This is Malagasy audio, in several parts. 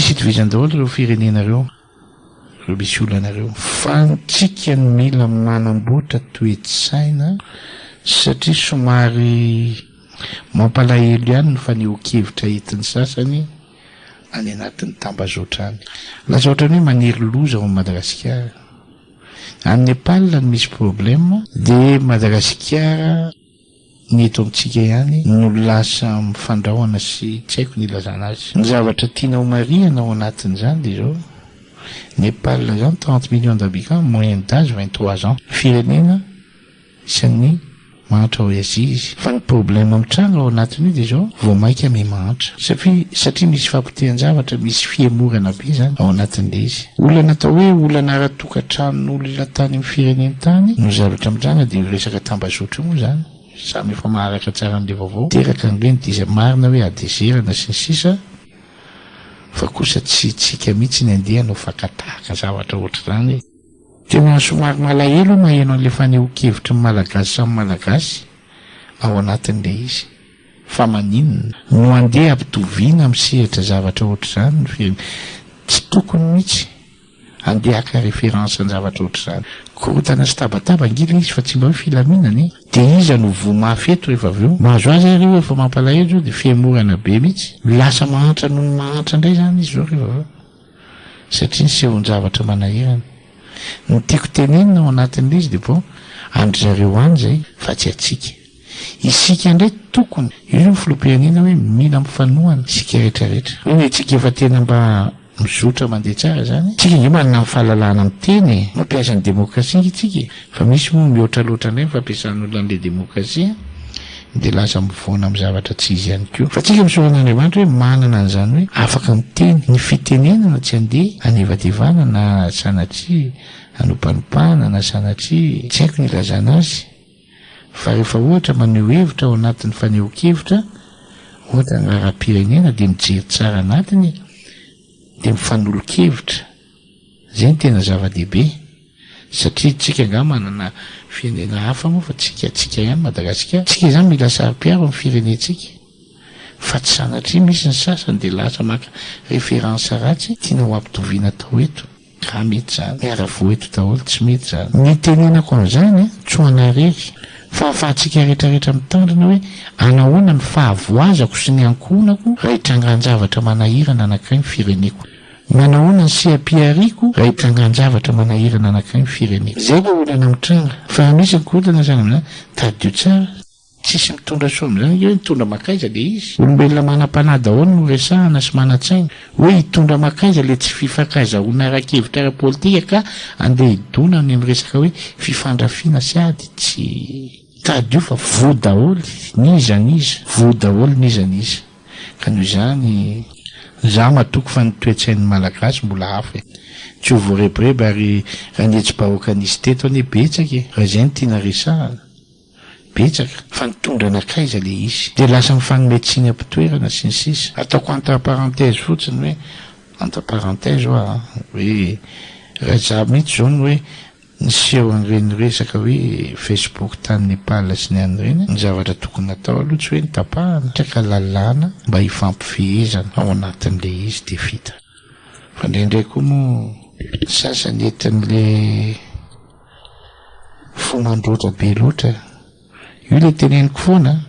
misy itovizany daholo ireo firenenareo, ireo misy olonareo, fa tsika ny mila manamboatra toe-tsaina satria somary mampalahelo ihany no faneho-kevitra entin'ny sasany any anatin'ny tambazoatra any. Lasa ohatran'ny hoe maniry loza ao Madagasikara. Any Nepal no misy problème, de Madagasikara ny eto amintsika ihany no lasa mifandrahoana sy tsy haiko ny ilazana azy. Ny zavatra tiana ho marihana ao anatin'izany de zao, Nepal zany 30 millions d'habitants, moyenne d'âge 23 ans, firenena isan'ny mahantra ao Azia izy. Fa ny problème amin'ny trano ao anatin'io de zao vao maika me mahantra satria misy fampitehan-javatra, misy fiemorana be zany ao anatin'le izy. Olana atao hoe olana ara-tokantranon'olo ilatany amin'ny fireneny tany no zavatra amin'izany de resaka tambazotra moa zany samy efa maharaka tsara an'le vaovao teraka an'ireny de izay marina hoe adezerana sy ny sisa, fa kosa tsy tsika mihitsy ny andeha no fakatahaka zavatra ohatra zany. Tena somary malahelo maheno an'le faneho-kevitra ny malagasy samy malagasy ao anatin'le izy. Fa maninona no andeha ampitoviana amin'ny sehatra zavatra ohatra zany, tsy tokony mihitsy andeha haka référence ny zavatra ohatra zany. Korotana sy tabataba angila izy fa tsy mba hoe filaminany, de iza no vomafy eto rehefa avy eo mahazo azy ireo efa mampalahelo zao de fiemorana be mihitsy, lasa mahantra noho ny mahantra indray zany izy zao rehefa avy eo satria ny sehon-javatra manahirana. Ny tiako tenenina ao anatin'le izy de po andry zareo any zay fa tsy atsika. Isika indray tokony io filoham-pirenena hoe mila mifanohana isika rehetrarehetra. Hoe itsika efa tena mba mizotra mandeha tsara zany, tsika nge manana fahalalana amin'ny teny mampiasa ny demokrasia itsika, fa misy moa mihoatra loatra indray fampiasan'olona an'le demokrasia de lasa mivoana amin'ny zavatra tsy izy ihany koa. Fa tsika misoran'Andriamanitra hoe manana an'izany hoe afaka miteny ny fitenenana, tsy andeha anevadevana na sanatria anompanompanana na sanatria tsy haiko ny ilazana azy. Fa rehefa ohatra maneho hevitra ao anatin'ny faneho-kevitra ohatra ny raharam-pirenena de mijery tsara anatiny de mifanolo-kevitra, zay ny tena zava-dehibe. Satria tsika nga manana firenena hafa moa fa tsika ihany Madagasikara, tsika zany mila sari-piaro amin'ny firenetsika, fa tsy sanatria misy ny sasany de lasa maka référence ratsy tiana ho ampitoviana tao eto. Raha mety zany miara-vo eto daholo, tsy mety zany. Ny tenenako an'izany tsy ho anarery fa ahafahantsika rehetrarehetra mitandrina hoe anahoana ny fahavoazako sy ny ankonako raha hitrangran-javatra manahirana anankiray ny fireneko, manahoana ny sehampiariko raha hitrangran-javatra manahirana anankiray ny fireneko. Zay le olana mitranga. Fa misy korotana zany amin'izany tadio tsara, tsisy mitondra soa amin'izany hoe mitondra makaiza le izy. Olombelona manam-panahy daholo no resahana sy manan-tsaina hoe hitondra makaiza le tsy fifankaizahoana ara-kevitra ara-politika ka andeha hidona ny resaka hoe fifandrafiana sy ady. Tsy tadio fa vo daholo vo daholo nizaniza. Ka noho izany za matoko fa ny toe-tsain'ny malagasy mbola hafa, tsy ho voareboreby ary raha ny hetsi-bahoakanisy teto any betsaka raha zay ny tiana resahana betsaka fa nitondra anakaiza le izy de lasa mifanometsiny ampitoerana sy ny sisa. Ataoko entre parenthèse fotsiny hoe entre parenthèse hoe raha za mihitsy zao ny hoe niseho an'ireny resaka hoe Facebook tany Nepal sy ny an'ireny, ny zavatra tokony natao aloha tsy hoe nitapahana, tsaka lalàna mba hifampifehezana ao anatin'le izy de vita. Fa ndraindray koa moa sasany etin'le fomandroatra be loatra, io le teneniko foana,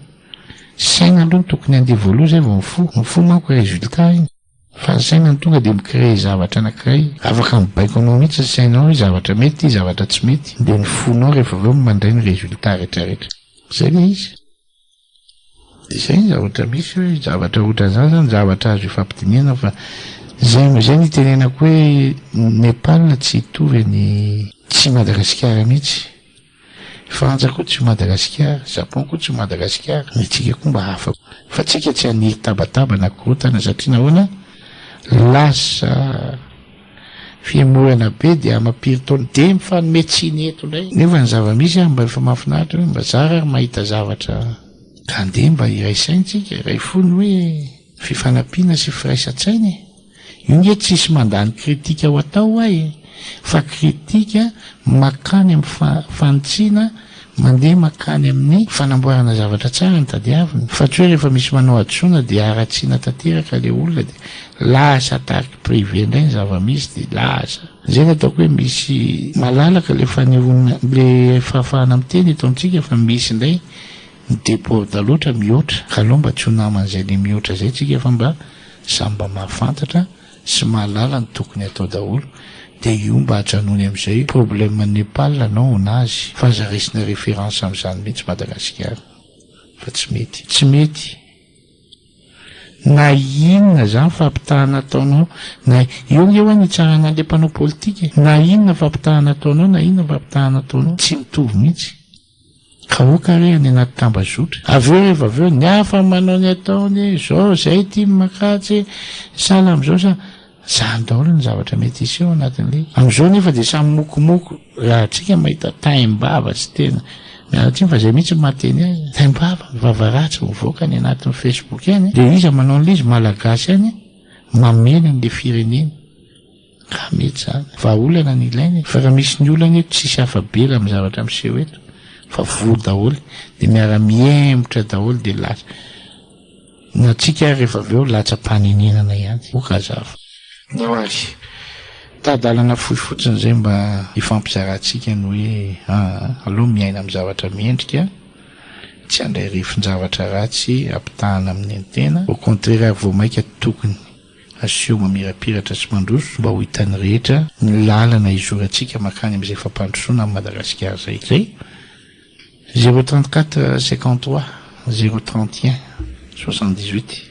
saina aloha tokony andeha voaloha zay vao mifo manko résultat iny. Fa ny saina ny tonga de mikrée zavatra anankiray, afaka mibaiko mihitsy sainao hoe zavatra mety, zavatra tsy mety, de ny fonao rehefa aveo mandray ny résultat rehetrarehetra. Zay le izy. De zay ny zavatra misy hoe zavatra ohatra zany zany zavatra azo ifampidiniana, fa zay ny tenenako hoe Nepal tsy hitovy ny tsy Madagasikara mihitsy. Frantsa koa tsy Madagasikara, Japon koa tsy Madagasikara, ny tsika koa mba hafa. Fa tsika tsy haniry tabataba na korotana satria nahoana lasa fiemorana be de amapiri taona de mifanometsiny eto indray. Nefa ny zava-misy mba efa mahafinaritra hoe mba zara ary mahita zavatra ka andeha mba iraisaintsika, iray fony hoe fifanampiana sy firaisan-tsaina. Io nge tsisy mandany kritika ho atao fa kritika makany amin'ny fanitsiana mandeha makany amin'ny fanamboarana zavatra tsara ny tadiaviny fa tsy hoe rehefa misy manao adsoina dia aratsiana tanteraka le olona dia lasa tariky privé indray ny zava-misy dia lasa zay ny ataoko hoe misy malalaka le fanehoana le fahafahana miteny eto amintsika fa misy indray ny déborde loatra mihoatra ka aloha mba tsy ho naman'izay le mihoatra zay tsika fa mba samy mba mahafantatra sy mahalala ny tokony atao daholo dia io mba hatranony amin'izay problème Népal anao onazy fa zarisina référence amin'izany mihitsy Madagasikara fa tsy mety na inona zany fampitahana ataonao na io nge hoe ny tsarana le mpanao politika na inona fampitahana ataonao na inona fampitahana ataonao tsy mitovy mihitsy ka okarehany anaty tambazotra aveo rehefa ny hafa manao ny ataony zao zay ty makatsy sala am'izao sa zany daholo ny zavatra mety isy eo anatin'le am'izao nefa dia samy mokomoko raha tsika mahita taimbava tsy tena mianatsiny fa zay mihitsy mateny azy taimbava vavaratsy mivoaka ny anatin'ny Facebook any dia iza manao an'le izy malagasy any mamena n'le firenena ka mety zany vaolana ny ilainy fa raha misy ny olana eto tsisy afabela amin'ny zavatra miseho eto fa vory daholo dia miara-miembotra daholo dia lasa na tsika rehefa aveo latsa-paneninana ihany okazava naoary tadalana fohy fotsiny zay mba ifampizarantsika ny hoe aloha miaina amin'ny zavatra miendrika tsy andray rifin-javatra ratsy ampitahana amin'ny antena au contraire vao maika tokony aseho mamirapiratra sy mandroso mba ho hitany rehetra ny lalana izorantsika makany amin'izay fampandrosoana amin'ny Madagasikara zay 034 53 031 78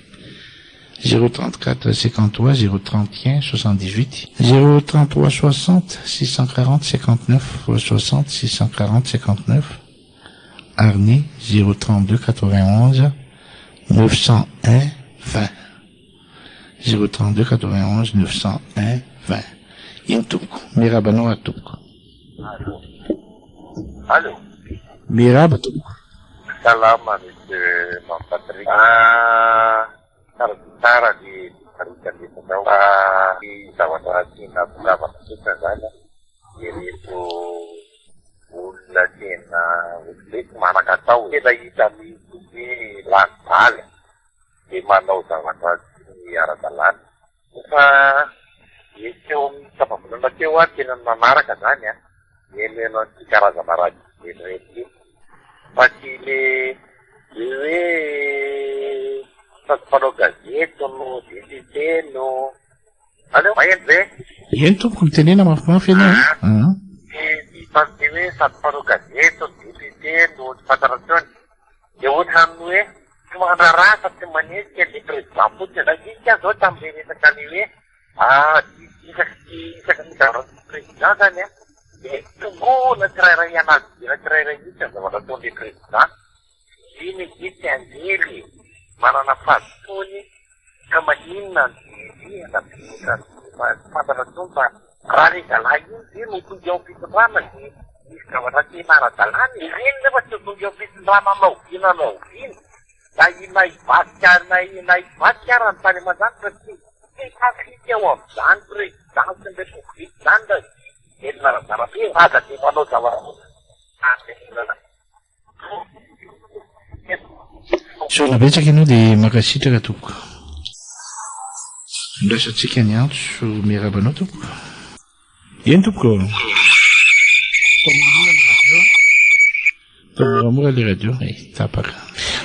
034 53 031 78 033 60 640 59 60 640 59 Arni 032 91 901 20 032 91 901 20 iny tompoko mirabanao atompoko Allô. Miraba tompoko Salama monsieur Mampatrik. Tsara di karita-karita di zawatra tiana zavatra tsotra zany ireto olona tena ololeko manan-katao tena hita misy hoe lanivaly dia manao zavatra tsy ara-dalàna fa misy eo amin'ny tapavolana teo tena manaraka zany mihaino an'ity karazana radio rehetra fa tsy le hoe fanao gazety no député no aleo mahendry zay eny tompoko mitenena mafimafy ianao fanty hoe sady fanao gazety no député no tsy fantaratsony dia ohatrany hoe tsy mandraraha fa tsy manesika le président fotsiny zany isika zao tamin'le resaka ny hoe isaky ny zavatra président zany dia tongona tsirairay anazy dira tsirairay mihitsy ny zavatra ataon'le président iny mihitsy anjely manana fahazony ka maninona ny fantatra tsony fa raha regalahy iny dia no tonga ao fitondrana dia misy zavatra tena ara-dalàna ireny nefa tsy tonga ao fitondrana anao vina na hivadika ara ny tany aman-jany fa tsy tafika ao amin'izany président sy ny république zany da elona razara be raza dia manao zavatra sola betsaka ianao dia makasitraka tompoko ndraisantsika ny antso mirabanao tompoko eny tompoko moramora le radio tapaka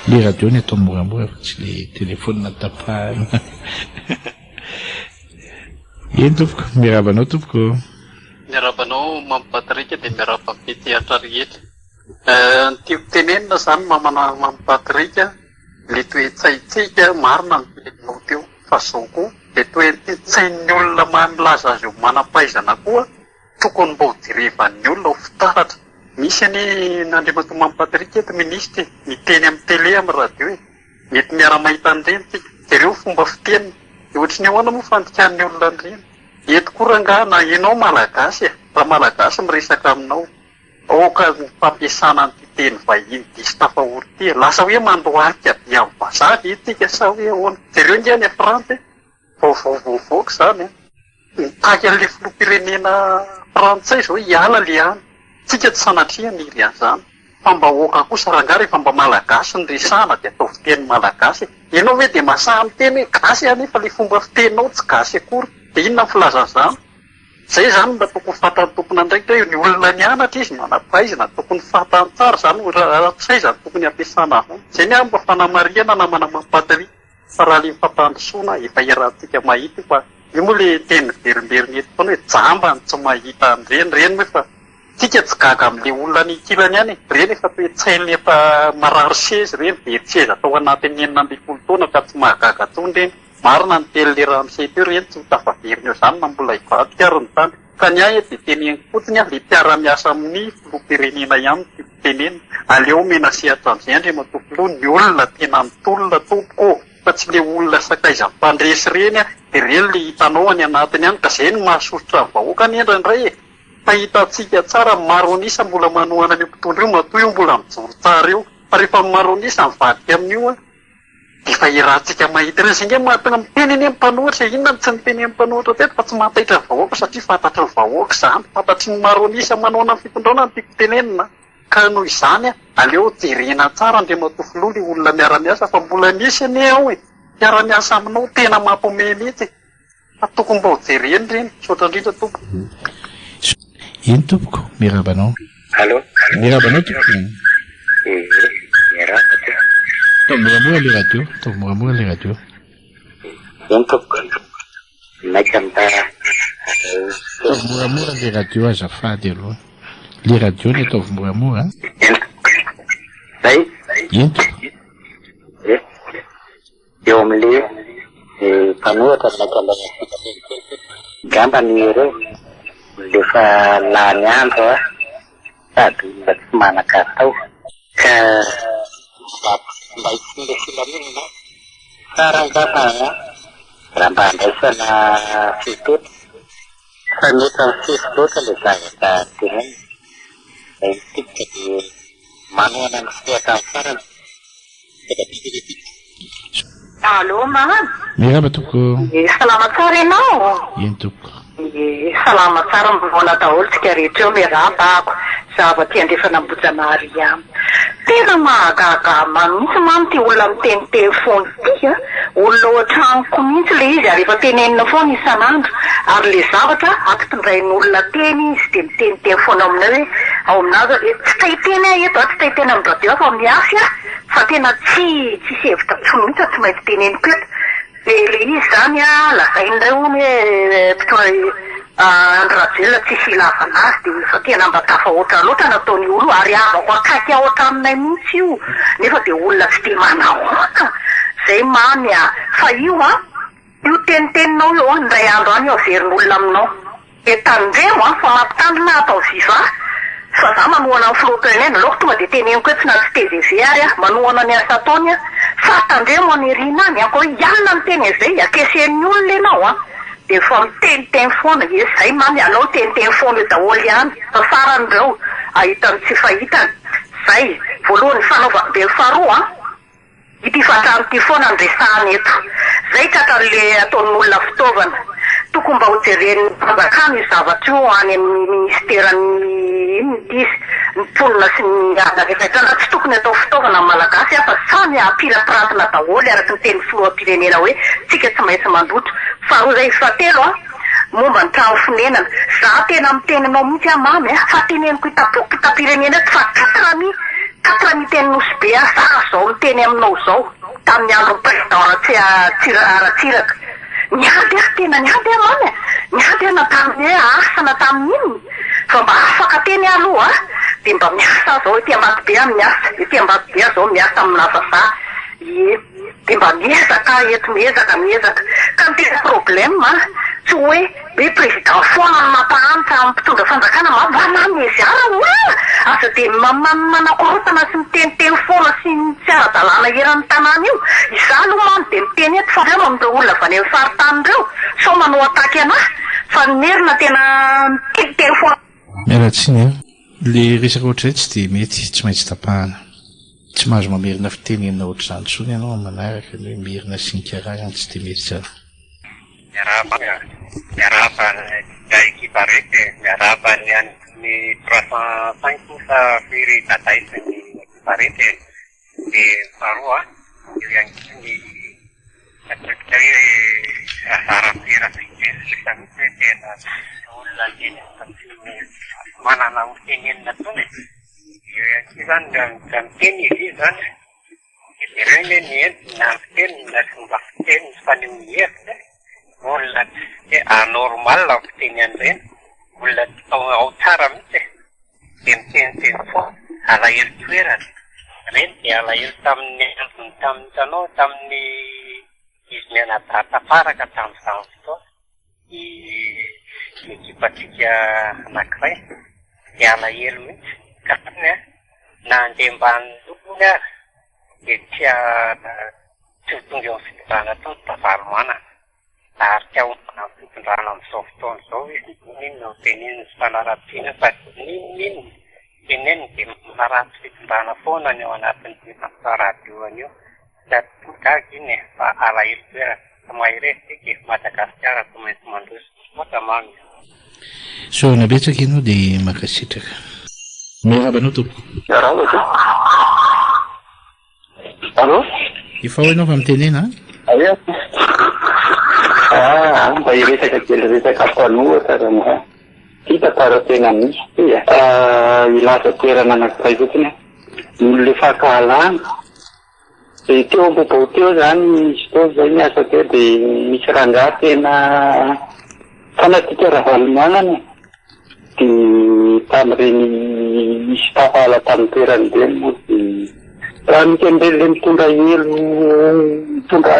le radio ny atao moramora fa tsy le telefônina tapahana eny tompoko mirabanao tompoko mirabanao Mampatrika dia mirabapity atrarihety ny tiako tenenina zany Mampatrika le toe-tsaitsika marina ny filenao teo fa zao koa le toe-tsain'ny olona manilaza azy io manam-pahaizana koa tokony mba ho direvan'ny olona ho fitaratra misy any nandriamato Mampatrika eto ministra miteny amin'ny télé amin'ny radio mety miara-mahita an'ireny tsika dia ireo fomba fiteniny dia ohatry ny ahoana moa fandikan'ny olona an'ireny eto koa rangaha na ianao malagasy raha malagasy miresaka aminao aoka ny fampiasana ny teny vahiny disy tafahory ty lasa hoe mandoaka dia amin'ny vazaha itsika sa hoe ahoana dia ireo ngiany Frantsa vaovaovaovaoka zany mitaky an'le filoham-pirenena frantsay zao hiala le any tsika tsy sanatriana iry an'izany fambahoaka kosa rangaha rehefa mba malagasy ny resana dia atao fiteny malagasy. Ianao hoe dia masaha miteny gasy anefa le fomba fiteninao tsy gasy akory. Dia inona ny filazan'izany? Zay zany mba tokony fantany tompona ndraiky hoe ny olona nianatra izy manam-pahaizana tokony fantany tsara zany raha-tsay zany tokony ampiasana avao. Zay ny mba fanamariana na manamampatry fa raha le mifampandrosoana efa iarahantsika mahita fa io moa le teny verimberiny eto foana hoe jamba ny tsy mahita reny hoe fa tsika tsy gaga amin'le olona ny ikilany ihany reny efa toe-tsainy efa marary sezy reny dia tsy eza atao anatin'ny 9 taona ka tsy mahagaga tsony reny. Marina ny telo le raha misy teo reny tsy ho tafaveriny eo zany na mbola hivadika ary ny tany. Ka ny ahy dia teneny fotsiny le mpiara-miasa amin'ny filoham-pirenena ihany ty teneny. Aleo mena sehatra amin'izay andre matompoloha ny olona tena mitolona tompoko fa tsy le olona sakaiza mpandresy reny dia reny le hitanao any anatiny ihany ka zay ny mahasosotra ny vahoaka ny endra e. Fa hitantsika tsara maro anisa mbola manohana ny mpitondra io matoa io mbola mijoro tsara io fa rehefa maro anisa mivadika amin'io efa irahantsika mahita reny zinge mahatonga miteny eny mpanohitra inona tsy miteny eny mpanohitra teto fa tsy mahataitra ny vahoaka satria fantatry ny vahoaka zany fantatry ny maro anisa manona ny fitondraona ny tiako tenenina. Ka noho izany aleo jerena tsara andre matofoloha le olona miara-miasa fa mbola misy ane ao miara-miasa aminao tena mampome mihitsy fa tokony mba ho jereny reny sotra indrindra tompo. Iny tompoko mirabanao. Allô? Mirabanao tompoko. Miraba ty. Moramora le radio. Moramora le radio. Iny tompoko. Maika mitara. Moramora le radio azafady aloha. Le radio ny ataovy moramora. Zay? Iny tompoko. Eo amin'le mpanohitra gamba ny ireo lefa lany andro sady mba tsy manan-katao ka mba hitsinle filaminana sarangana raha mba andraisana fitotra fa mety amin'ny fisiloatra le zavatra teneny titika dia manohana ny fitoaka amin'ny farany. Allô, maman? Miraba tompoko. Salama tsara ianao? Iny tompoko. Salama tsara mbola daholo tsika rehetra eo miraba ako zava-ty andrefana Ambojanahary ihany. Tena mahagaga mihitsy mamy ty olona miteny telefony ty olona ohatraniko mihitsy le izy ary efa tenenina foana isan'andro ary le zavatra ampitondrain'olona teny izy dia miteny telefony aminao hoe ao aminazy tsy tahiteny eto tsy tahiteny amin'ny radio fa miafy fa tena tsy hevitra tsony mihitsy tsy maintsy teneniko eto. Le izy zany lazain'ilay hoe mpitondra androrajelona tsy hilavana azy dia fa tena mba tafahoatra loatra nataony olo ary avako akaiky ahoatra aminay mihitsy io nefa dia olona tsy dia manahoaka zay mamy fa io io teniteninao io ndray andro any io averin'olona aminao etandremo fa mampitandrina atao viva fa za manohana ny filohampirenena aloha tonga dia teneniko hoe tsy na tsy TVV ary manohana ny asa ataony fa tandremo any rina any anko hoe ianona ny teny izay akesen'ny olona ianao dia fa miteniteny foana izy zay mamy anao teniteny foana io daholo ihany fa faran'ireo ahitany tsy fahitany zay voalohany fanaova-be faharoa ity fatranyity foana andresahany eto zay tratran'le ataon'olona fitaovana tokony mba ho jeren'ny mpanjakana io zavatra io any amin'ny ministeran'ny izy ny mponina sy ny adavekatrana tsy tokony atao fitaovana malagasy fa samy apirapirantina daholo araky ny teny filoham-pirenena hoe tsika tsy maintsy mandrotra faharoa zay fahatelo momba ny trano fonenana za tena miteninao mihitsy mamy fa teneniko itapirenena fa 4 tenin'osy be sara zao miteny aminao zao tamin'ny andro président aratsiraka niady tena niady mamy niady natamin'ny asana tamin'ny inony fa mba afaka teny aloha dia mba miasa zao ety ambaty be miasa ety ambaty be zao miasa amina vazaha dia mba miezaka eto miezaka ka ny tena problème tsy hoe hoe président foana ny mampahanitra amin'ny mpitondra fanjakana mamamezara asa dia manakorotana sy miteniteny foana sy tsy ara-dalàna eran'ny tanàna io iza aloha mamy dia miteny eto fa reo amin'ireo olona avy any amin'ny faritany so manao ataky anahy fa merina tena miteny foana. Mialatsiny le resaka ohatr'izay tsy dia mety tsy maintsy tapahana tsy mahazo mamerina fitenenina ohatr'izany tsony ianao manaraka hoe merina sy ny karahany tsy dia mety tsara. Miaraba ekipa reky miaraba ny any ni perasaan sains sa firi tatai ni parete di parua yang ni dari asaran tira singkir kita mesti na lagi mana na ingin na tu ni yang kita dan ini kan ini ni nanti nak vaksin pandemi mulat anormal lah tinyan din mulat autaram tin fo alayir tuiran rin alayir tam ni ismena tata para ka tam to i kipatikya nakray alayir mi katnya na demban dunya itya tutung yung sitana to tafarmana artiau penranam softon so ini no tenin spanarat ini pas ini tenin tim marat penrana phone nya wana pentin marat duanyo dat kagini pa alair ya samaire iki Madagaskar teman-teman terus matamang so nabetsa kino di makasita merhaba nutuk halo ifaw no famtenin ha ayo bayi saya kecil saya kapan karena kita taruh dengan ya wilayah kira anak saya itu nih mulai fakalan itu buku kan itu banyak sekali di misalnya na karena kita rahal mana nih di tamrin istafala tampiran demo di Ramken belum tunda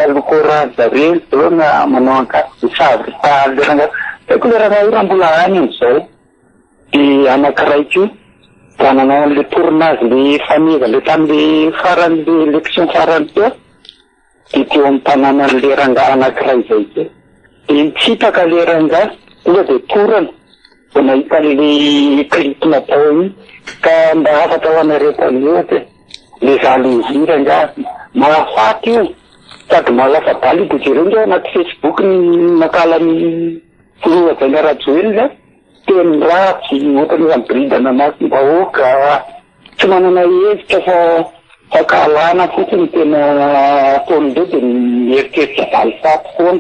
Al-Quran dari itu na menongkat besar besar dengan kekurangan orang bulan so di anak kerajaan karena liturnas di family di faran di leksion faran itu tanah di rangga anak kerajaan itu di cita kali rangga itu turun karena kali kerana tahu kan bahasa tahu mereka itu Lisali dan ya malah fakir tak malah sekali kucirnya nak Facebook ni nakalan keluar negara China tembra si motor yang beridan masih bawa ke cuma nama ye kesa sakalan aku tena tondo dan ye kesa alfa pun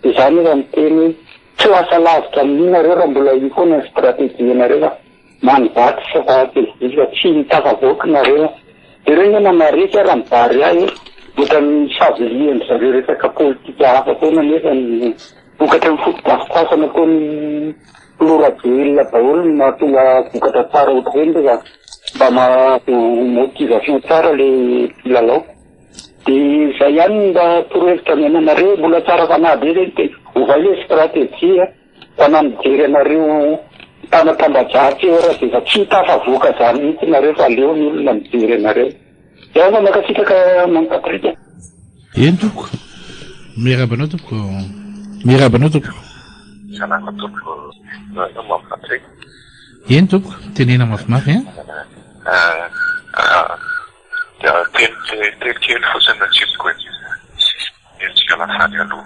di sana dan ini cuaca las kami orang mulai ikut strategi mereka manfaat seperti juga cinta kabuk mereka Irenya nama mereka rampar ya, bukan sablian, sablian mereka politika apa pun ni kan, bukan fuktas sama pun luar biasa, tahu nanti lah bukan taruh itu kan, bama tu motivasi cara le lalu, di saya anda terus kami nama mereka bulan cara kana beda itu, upaya strategi ya, kanan kiri mereka tanda caci orang sih cita favuka sana itu mereka liu ni nanti mereka jangan mereka cita ke mangkat kerja yentuk merhaba nutuk sana nutuk nama Patrick yentuk tenina mafmaf ya ya tin fusen na chipquet yang sekarang saya lu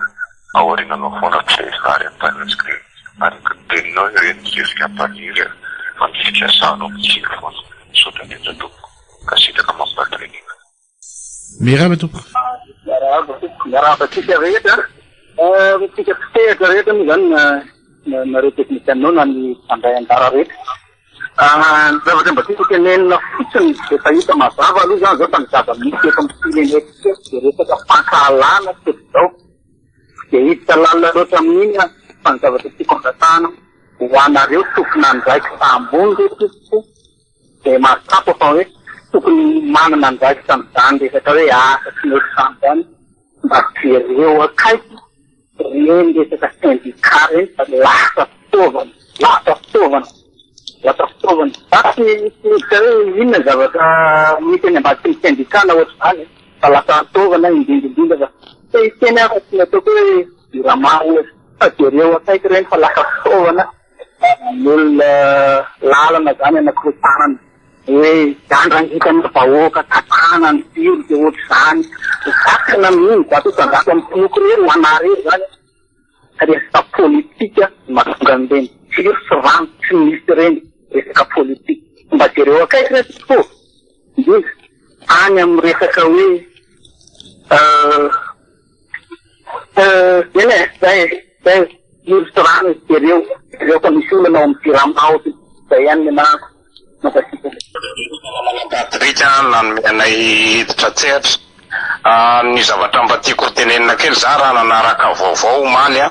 awarin na phone check kare panel screen Ang no rin siya kapalira ang siya sa anong cellphone so tanin na ito kasi na kamapatrin merhaba tuk Merhaba kita reda kita reda kan merujuk misalnya nanti sampai antara red dapat berarti kita nen fusion kita itu masalah lalu jangan tangkap kita kembali next jadi kita pakalan itu jadi terlalu rotamnya Pangkabat itu kondatan, warna itu tukenan baik sambung itu, masa pokoknya tuken mana nan baik sampan di sekitar ya, sekitar sampan, bakteri wakai, yang di sekitar di karen, latak tuan, tapi itu ini juga, mungkin bakteri yang di kana wasal, latak tuan yang di juga, itu itu di ramai Akhirnya waktu keren falak kawan, mul lalu macamnya nak kusaran, jangan kita tahu katakan tiur jauh san, katakan ni satu tentang pukul wanari kan, ada staf politik ya, masukkan den, tiur serang ministeren, ireo akaiky rehetra tokoa izy any amin'ny resaka hoe zay restaurant ireo fa misy olona ao amin'ny Siramao zay ihany ny mampasiaka Patrika nanomenay hiditra tsehatra ny zavatra mba tiako tenenina kely za raha nanaraka vaovao omaly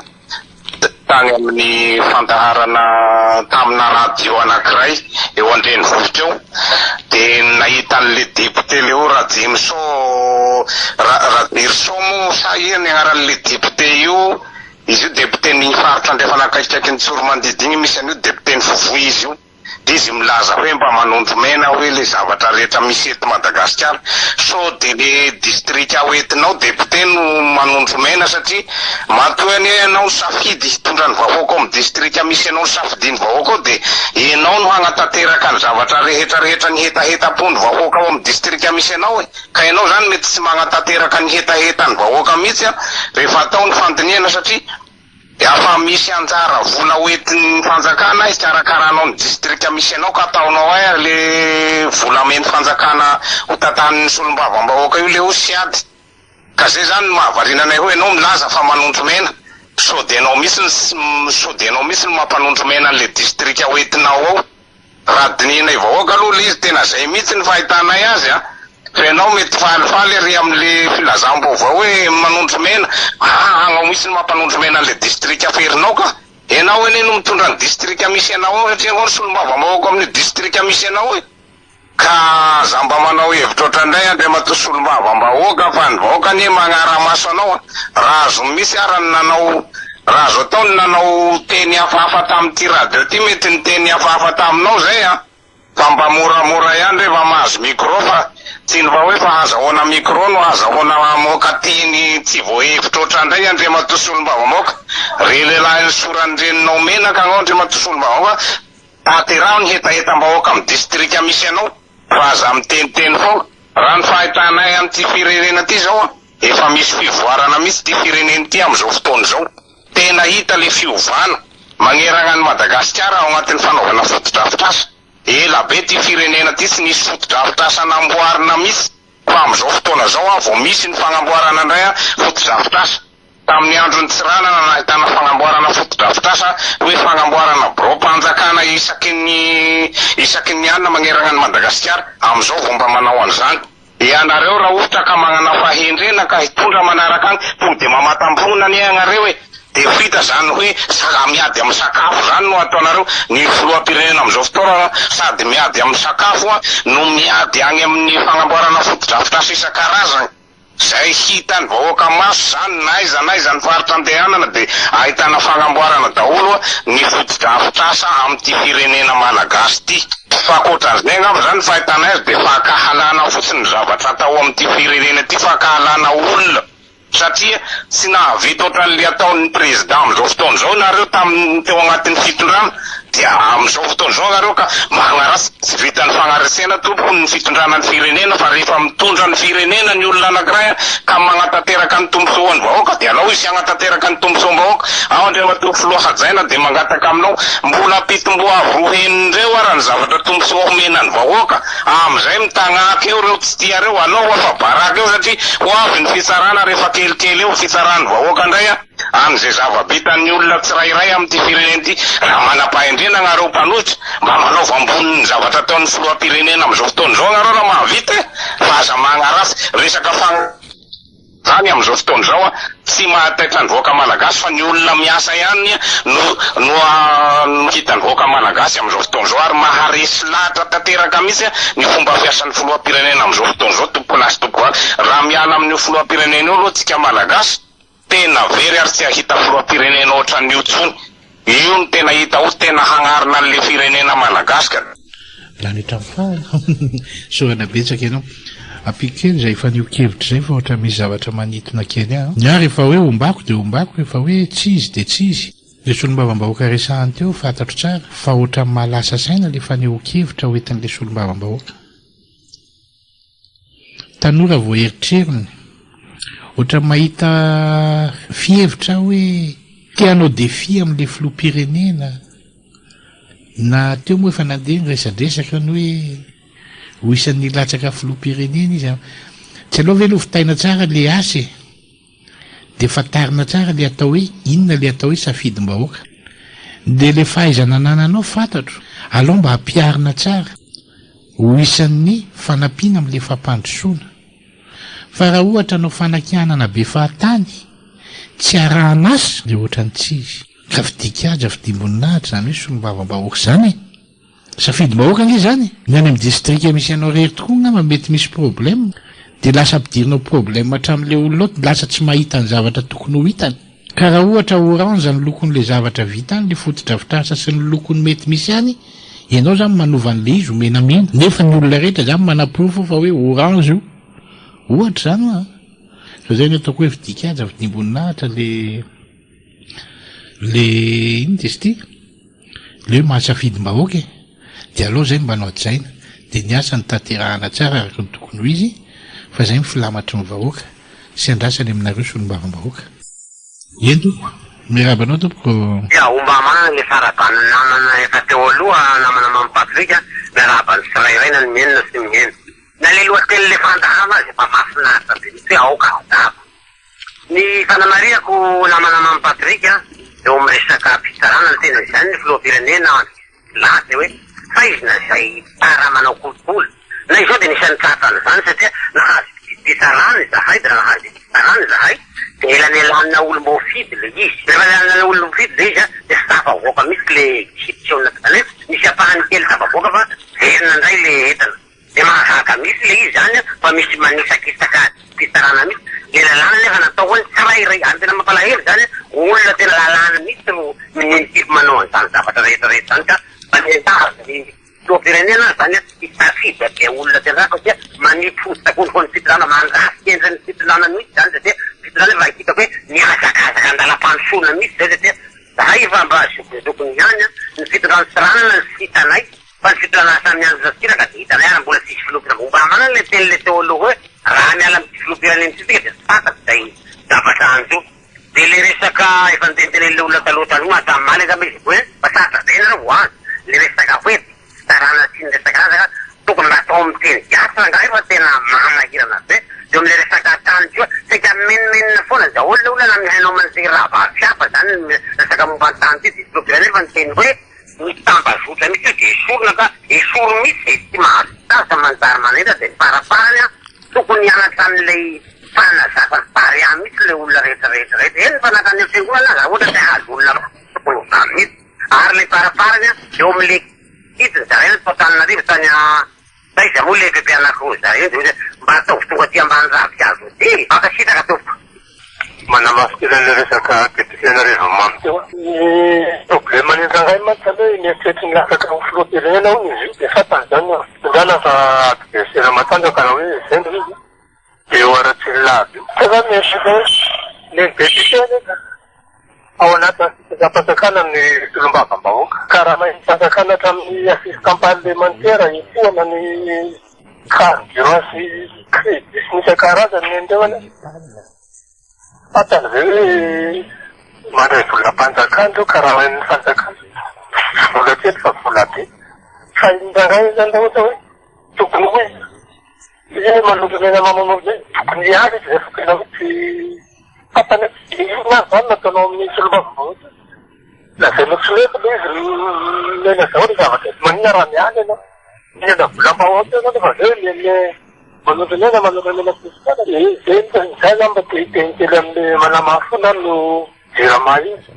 tany amin'ny fandaharana tamina radio anankiray eo Andrenivohitra eo dia nahita an'le député leo Rajimso Radirso moa sa iny agnaran'le député io izy io député ny faritra andrefa nakaitraiky ny Tsoromandidy igny misy an'io député ny Fovoa izy io izy milaza hoe mba manondro mena hoe le zavatra rehetra misy eto Madagasikara so de le district hoentinao député no manondro mena satria matoany hoe ianao safidy hitondra ny vahoaka ao amin'ny district misy ianao safidiany vahoaka ao de ianao no hagnatanteraka ny zavatra rehetrarehetra ny hetaheta-po ny vahoaka ao amin'ny district misy ianao ka ianao zany mety tsy magnatanteraka ny hetaheta ny vahoaka mihitsy rehefa atao ny fandiniana satria afa misy anjara vola hoentin'ny fanjakana izy karakaranao ny district misy ianao ka ataonao ay le volameny fanjakana ho tatan'ny solombavam-bahoaka io le ho siady ka zay zany mahavarinanay hoe ianao milaza fa manondro mena so de anao misy ny mampanondro mena an'le district hoentinao ao raha dininay vahoaka aloha le izy tena zay mihitsy ny fahitanay azy fa ianao mety falifaly ry amin'le filazam-baovao hoe manondro mena anao misy ny mampanondro mena an'le district aferinao ka ianao eny no mitondra ny district misy ianao ao satria anao solombavam-bahoaka amin'ny district misy ianao ka za mba manao hevitra ohatrandray Andriamatoa solombavam-bahoaka fa ny vahoaka anie magnara-maso anao raha azo misy arany nanao raha azo atao ny nanao teny hafahafa tamin'ity radio ty mety ny teny hafahafa taminao zay fa mba moramora ihany rehefa mahazo micro fa tsy ny va hoe fa azahoana micro no azahoana moka teny tsy voahevitra ohatrandray Andriamatoa solombavam-bahoaka re lehilahy ny sorany reninao menaka anao Andriamatoa solombavam-bahoaka tateraho ny hetahetam-bahoaka amin'ny district misy anao fa aza miteniteny foana raha ny fahitanay amin'ity firenena ty zao efa misy fivoarana misy ty firenena ty amin'izao fotoana zao tena hita le fiovana magnerana ny Madagasikara ao anatin'ny fanaovana fotodrafitrasa ela be ty firenena ty tsy nisy fotodrafitrasa namboarina misy fa amin'izao fotoana zao vao misy ny fagnamboarana indray fotodrafitrasa tamin'ny androny Tsirana nahitana fagnamboarana fotodrafitrasa hoe fagnamboarana bro-panjakana isaky ny anina magnerana ny Madagasikara amin'izao vao mba manao an'izany ianareo raha ohatra ka magnana fahendrena ka hitondra manaraka agny to de mamatam-pona ny agnareo de fita zany hoe miady amin'ny sakafo zany no ataonareo ny filoham-pirenena amin'izao fotoana sady miady amin'ny sakafo no miady agny amin'ny fagnamboarana fotodrafitrasa isan-karazany zay hitany vahoaka maso zany naiza ny faritra andehanana de ahitana fagnamboarana daholo ny fotodrafitrasa amin'ity firenena malagasy ty fa koatran'izay angamba zany fahitanay azy de fakahalana fotsiny zavatra atao amin'ity firenena ty fakahalana olona satria tsy nahavita ohatran'le ataon'ny président amin'izao fotoana zao nareo teo agnatin'ny fitondrana dia amin'izao fotoana zao nareo ka magnaratsy tsy vitan'ny fagnaresena tompony ny fitondrana ny firenena fa rehefa mitondra ny firenena ny olona anankiray ka magnatanteraka ny tombosoany vahoaka dia alao izy agnatanteraka ny tombosoam-bahoaka ao Andriamatoa filoha hajaina dia mangataka aminao mbola pitomboa rohenindreo ara ny zavatra tombosoa homena ny vahoaka amin'izay mitagnaky eo reo tsy tia reo anao afa baraka eo satria ho avy ny fitsarana rehefa kelikely eo fitsarany vahoaka indray an'izay zava-bitan'ny olona tsirairay amin'ity firenena ity raha manam-pahendrena agnareo mpanohitra mba manaova amboniny zavatra ataon'ny filoham-pirenena amin'izao fotoana zao agnareo raha mahavita fa aza magnaratsy resaka zany amin'izao fotoana zao tsy mahataitra ny vahoaka malagasy fa ny olona miasa ihany no hitany vahoaka malagasy amin'izao fotoana zao ary maharesy lahatra tanteraka mihitsy ny fomba fiasan'ny filoham-pirenena amin'izao fotoana zao tomponasy tompo raha miala amin'ny filoham-pirenena eo aloha tsika malagasy tena very ary tsy ahita filoham-pirenena ohatran'io tsony io no tena hita ho tena hagnarina an'le firenena malagasy ka lanitra mifana sorana betsaka ianao apikely zay efa niokevitra zay fa ohatra misy zavatra manitona kely ny ary efa hoe ombako de ombako efa hoe tsy izy de tsy izy le solombavam-bahoaka resahany teo fantatro tsara fa ohatra malasa saina le efa niokevitra hoentin'le solombavam-bahoaka tanora voaeritreriny ohatra mahita fihevitra hoe tianao defi amin'le filoham-pirenena na teo moa efa nandeha ny resadresaka ny hoe ho isan'ny latsaka filoham-pirenena izy tsy aloha ve lovitaina tsara le asy de fatarina tsara le atao hoe inona le atao hoe safidim-bahoaka de le fahaizana nananao fantatro aloha mba hampiarina tsara ho isan'ny fanampiana am'le fampandrosoana fa raha ohatra anao fanakianana be fahatany tsy arahana azy de ohatrany tsy izy ka fidikaja fidimboninahitra zany hoe solom-bavambahoaka zany safidim-bahoaka nge zany ny any amy distrika misy anao rery tokoa ngamba mety misy problème de lasa ampidirinao problème hatramin'le olonao lasa tsy mahita ny zavatra tokony ho hitany ka raha ohatra orange ny lokon'le zavatra vita any le fotodrafitrasa sy ny lokony mety misy any ianao zany manova an'le izy ho menamena nefa ny olona rehetra zany manaprofo fa hoe orange io ohatra zany a fa zay ny ataoko hoe fidikaja fidimboninahitra le iny de styk le hoe mahasafidim-bahoaka de aloha zay mbanao ajaina de ny asa ny tanterahana tsara araky ny tokony ho izy fa zay mifilamatry ny vahoaka sy andrasany aminareo solom-bavambahoaka eny toko mirabanao tompoko omba mana le farabany namana efa teo aloha namana mampatrika miarabany sirairaina ny menina sy mihena na le lohateny le fantahana azy efa mahafinaritra be tsy hoe aoka daba ny fanamariako namana mampatrika eo amin'ny resaka fitsarana ny tena izany ny filoham-pirenena laty hoe faizina zay para manao kolokolo na izao de nisan'ny tratana zany satria nahazy fitsarana izahay de nahazy fitsarana izahay de elanelanina olom-bofidy le izy elanelanina olom-bofidy le izy de sy tafavoaka misy le kitseona tany misy apahany kely tafavoaka fa verina indray le entana de mahazaka misy le izy zany fa misy manisakisaka fitsarana misy le lalàna nefa natao hoe tsirairay any tena mampalahelo zany olona tena lalàna misy ro minenitipy manao an'izany zavatra rehetrarehetra zany ka manentariny filoham-pirenena zany isafidy be olona tena satria manipotsa konokony fitirana mandrasy endriny fitirana misy zany satria fitirana efa hitako hoe miazakazaka andalam-pandrosoana misy zay satria zahay efa mba zokony ihany ny fitirana siranana ny fitanay fa ny fitirana samihazo zasiraka de hitanay ary mbola tsisy filoham-pirenena momba mana le teny le teo aloha hoe raha miala amin'ny filoham-pirenena tsika de fantatsy zay zavatra anjo de le resaka efa nitentenele olona taloha taloha atamy maly zamy izy hoe fa satrabena ro hoany le resaka hoe fitarana sy ny resaka razaka tokony mba atao amin'ny teny gasy nga efa tena mahanahirana be de am'le resaka tany koa saika menimenina foana za olona olona mihainao man'izay raha vafiafa zany resaka momba ny tany ty de filoham-pirenena efa niteny hoe mitambazotra misy io de esorona ka esoro misy tsy mahazo tasa manjary manera de farafarany a tokony hianatra an'lay fanazava ny parea misy le olona rehetrarehetra rehetra eny fa nakany eo fiangonana za ohatra tsy hahazo olona tokony hozany misy ary le farafarany a eo am'le kitiny zareo totanarivo tany taiza moa le bebe anakiro zareo de mba ataovy tonga ty ambany raviazo ty makasitaka tompo manamasika le resaka petifianareo mamy teo problema nindranray mantsy aloha mieritrerity ny lasaka ho filoham-pirenena ao izy io de fatany zany tondrana fa adversera matanjaka raha hoe zendry izy de eo aratsiny laby fa zany mieritrerity hoe le petifianeka ao anaty fitazapasakana amin'ny solom-bavambahoaka ka raha mahitsasakana hatramin'ny assise parlementaire ifoana ny carburant sy crédit sy misy karazany endreo any fatany zay hoe mandray volam-panjakana reo ka raha ny fanjakana vola kely fa vola be fa indrangay zany da ohatra hoe tokony hoe izy manolomena mamanao zay tokony iary izy zay fokena hoe tsy fatany na zany nataonao amin'ny solom-bavambahoaka la zay notsyleko le izy lena zao le zavatra manina raha mialy anao minana volam-bahoaka zany fa zay le manolomena fisikana zay zay zamba de itenitely am'le manamafona no jirama izy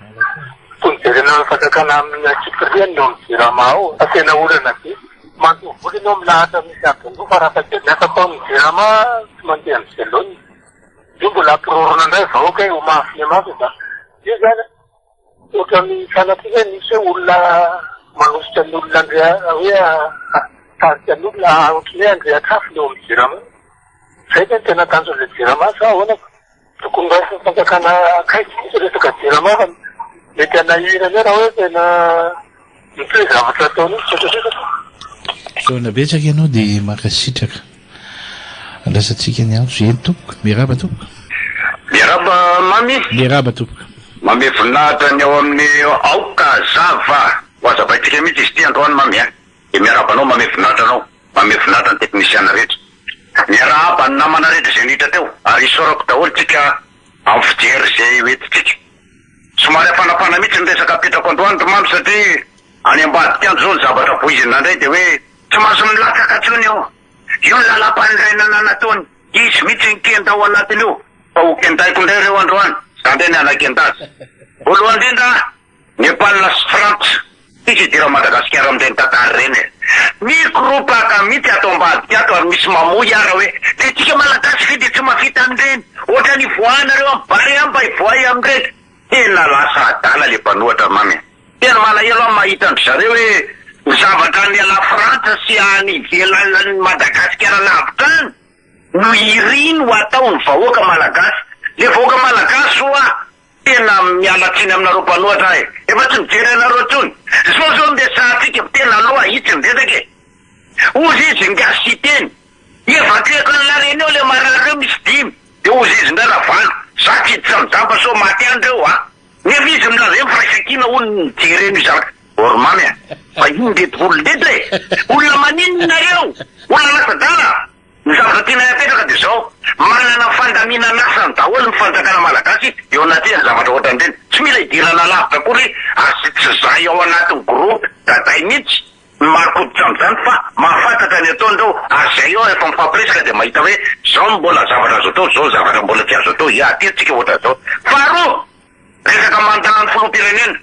tonjerena fatakana amin'ny akipiriany eo amin'ny jirama ao asena olana be mantovoly no milahatra misy abingo fa raha fakely miasako amin'ny jirama tsy mandeha amin'ny zelony io mbola ampirorona indray vahoaka io mafy mafy za io zany ohatrany fanatika misy hoe olona manositra ny olona andrea hoe tarika an'olona ohatrany hoe andreatrafy leo amin'ny jirama zay zany tena tanjon'le jirama sa ahoanako tokony mba fanjakana akaiky misy resaka jirama fa mety anahirany raha hoe tena mitoe zavatra ataony tsotratsika fotoana betsaka ianao de makasitraka andrasantsika ny andro eny tompoko miaraba tompoko miaraba mamy miaraba tompoko mame voninahitra ny ao amin'ny aoka zava Hoazabaitsika mihitsy izy ty androany mamy de miarabanao mamevinatranao mamevinatra ny teknisiana rehetra miarahaba ny namana rehetra zay nihitra teo ary isorako daholo tsika amin'ny fijery zay hoentitsika somary afanapana mihitsy ny resaka apetrako androany romamy satria any ambadika andro zao ny zavatra voizina ndray de hoe tsy mahazo milatsaka tsony io ny lalam-panirainana nataony izy mihitsy nikenda ao anatiny io fa ho kendaiko ndray reo androany zandray ny anakendazy voalohany indrindra nepalina sy frantsa izy idira madagasikara amin'ireny tantara reny mikropaka mihitsy atao ambadika ato ary misy mamoy ara hoe le tsika malagasy fe de tsy mafita amin'ireny ohatra ny voana reo amin'ny bary mba hivoay amin'ireny tena lasa adala le mpanohatra mamy tena malahelo amin'ny mahita andry zareo hoe zavatra ny ala frantsa sy any ivelany madagasikara lavitra no iriny ho ataony vahoaka malagasy le vahoaka malagasy oa tena mialatsiny aminareo mpanohatra efa tsy mijery anareo tsony zao ndesatsika tena aloha itsy ndresake ozy izy ngasy teny evatreko an'lareny eo le marareo misy dimy de ozy izy ndray ravano zaky idy samijamba so maty andreo nefa izy milaza mifraisakina olo nijereny zaka ormamy fa iny ndety olo ndety olona maninonareo olona lasadala ny zavatra tena apetraka de zao manana fandaminana asany daholo ny fanjakana malagasy eo anatin'ny zavatra ohatran'ireny tsy mila idirana lavitra kory asy tsy zay ao anatin'ny groupe daday mihitsy marokoditra am'izany fa mahafantatra ny ataondreo azay eo efa mifampiresaka de mahita hoe zao mbola zavatra azo atao zao zavatra mbola tsy azo atao atytsika ohatra zao faharoa resaka mandana ny filoham-pirenena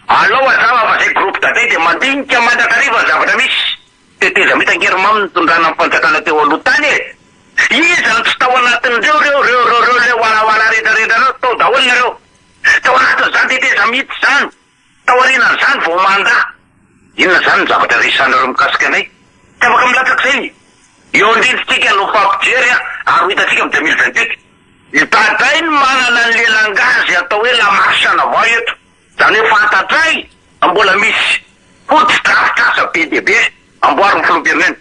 alao azava fa zay groupe daday de mandinika mandrakariva ny zavatra misy teteza mitangery mamy nitondrana amin'ny fanjakana teo aloha tany izany tsy tao anatin'ireo reo le wala rehetrarehetra reo tao daholo nareo tao anatin'izany teteza mihitsy zany tao arinan'izany vao manda inona zany ny zavatra risanareo mikasika anay tsy afaka milatsaky zay eo indrindritsika no fampijery ary ho hitatsika amin'ny 2028 daday ny manana ny lelangazy atao hoe lamasana avao eto zany hoe fantatray mbola misy fotodrafitrasa be dia be amboariny filoham-pirenena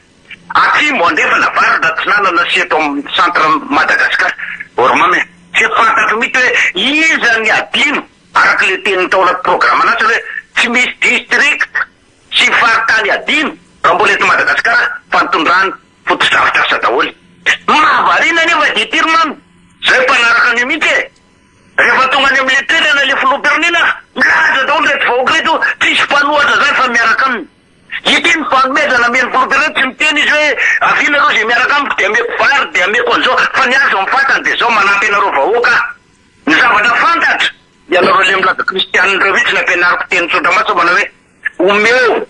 aty mo andefa navaritra tsy nanana sy eto amin'ny centre Madagasikara ormamy tsy fantatro mihitsy hoe iza ny adino araka le teniny tao anaty programme anazy hoe tsy misy district sy faritany adino raha mbola eto Madagasikara fantondrany fotodrafitrasa daholo mahavarina nefa de tiry mamy zay mpanaraka an'io mihitsy rehefa tonga any amin'ny le toerana le filoham-pirenena milaza daholo reto vahoaka reto tsisy mpanohatra zany fa miaraka aminy itiny mpanomezana ameny filoham-pirenena tsy miteny izy hoe avina reo zay miaraka amiko de ameko vary de ameko an'izao fa ny azo mifantany de zao manampy anareo vahoaka ny zavatra fantatra de anareo le milaza kristianireo mihitsy nampianariko teny tsotra maso manao hoe omeo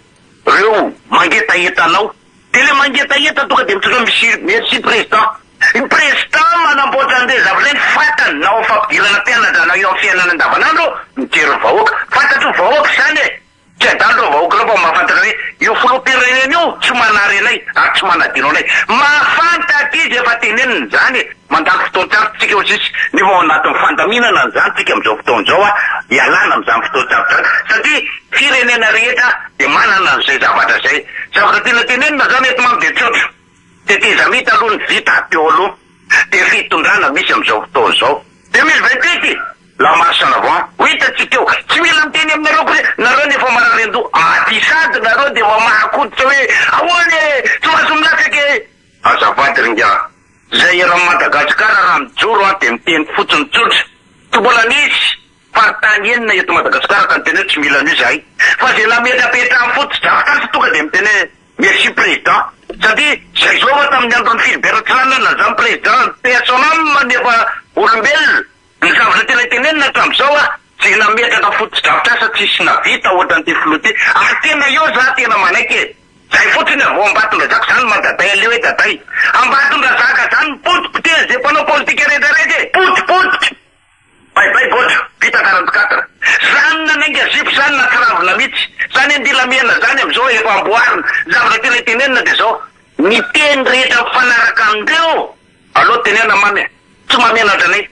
reo mangetaetanao de le mangetaeta tonga de mitsotra merci président ny président manamboatra an'ireo zavatra zay fantany na ao fampidirana mpianatra na eo amin'ny fiainana andavanandro mijery vahoaka fantatro vahoaka zany tsy adandro vahoaka reo fa mahafantatra hoe io filoham-pirenena io tsy manary anay ary tsy manadino anay mahafantatra izy efa teneniny zany mandalo fotoatrafo tsika eo sisy nefa ao anatin'ny fandaminana zany tsika am'izao fotoan'izao ialana am'izany fotoatrafo zany satria firenena rehetra de manana an'izay zavatra zay zavatra tena tenenina zany eto mamy de tsotro teteza mihita aloha ny vita teo aloha de fitondrana misy am'izao fotoan'izao 2028 la marche en avant ho hitatsika eo tsy mila miteny aminareo koa nareo nefa mararendo atisady nareo de mamahakoditra hoe ahoany tsy mahazo milatsaky azavady ringa zay raha Madagasikara raha mijoro de miteny fotsiny tsotra tsy mbola nisy faritany enina eto Madagasikara ka miteny hoe tsy mila an'io zahay fa zay nametrapetra amin'ny fotodrafitrasa tonga de miteny hoe merci président satria zay zao fa tamin'ny andro ny Philibert Tsiranana zany président personnel nefa olombelona ny zavatra tena tenenina hatramin'izao zay nametraka fotodrafitrasa tsisy navita ohatran'ity filoty ary tena eo za tena manaiky zay fotsiny avao ambatondra zaka zany madaday aleo hoe daday ambatondra zaka zany potipoteza zay mpanao politika rehetrarehetra potipotitra baibay botra vita 44 zany nanainga zipo zany nakiravina mihitsy zany andilamena zany am'izao efa amboarina zavatra tena tenenina de zao miteny rehetra mifanaraka amindreo aloha tenena mamy tsy mamenatra anay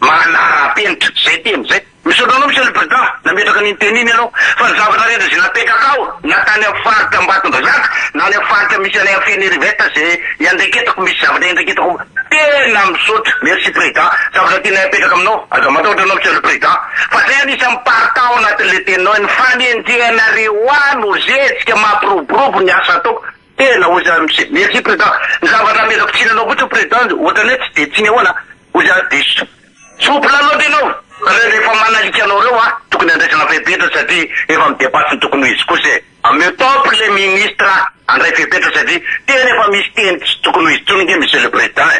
manara-penitra zay teny zay misaotra anao monsieur le président nametraka ny teniny ianao fa ny zavatra rehetra zay napekaka ao na tany amin'ny faritra Ambatondrazaka na any amin'ny faritra misy any amin'ny Feniriveta zay iandraiketako misy zavatra iandraiketako tena misaotra merci président zavatra tena apetaka aminao aza matahotra anao monsieur le président fa zay anisan'ny parta ao anatin'le teninao ny fanenjehanareo ano zetsika mampiroborobo ny asa ataoko tena oza merci président ny zavatra ametako tsinanao kotra président ohatrany hoe tsy de tsiny ahoana oza de sopona loatra ianao rehefa manalika anao reo tokony andraisana fepetra satria efa midepasy ny tokony ho izy kosa ametompo le ministre andray fepetra satria tena efa misy teny tsy tokony ho izy tsony nge monsieur le président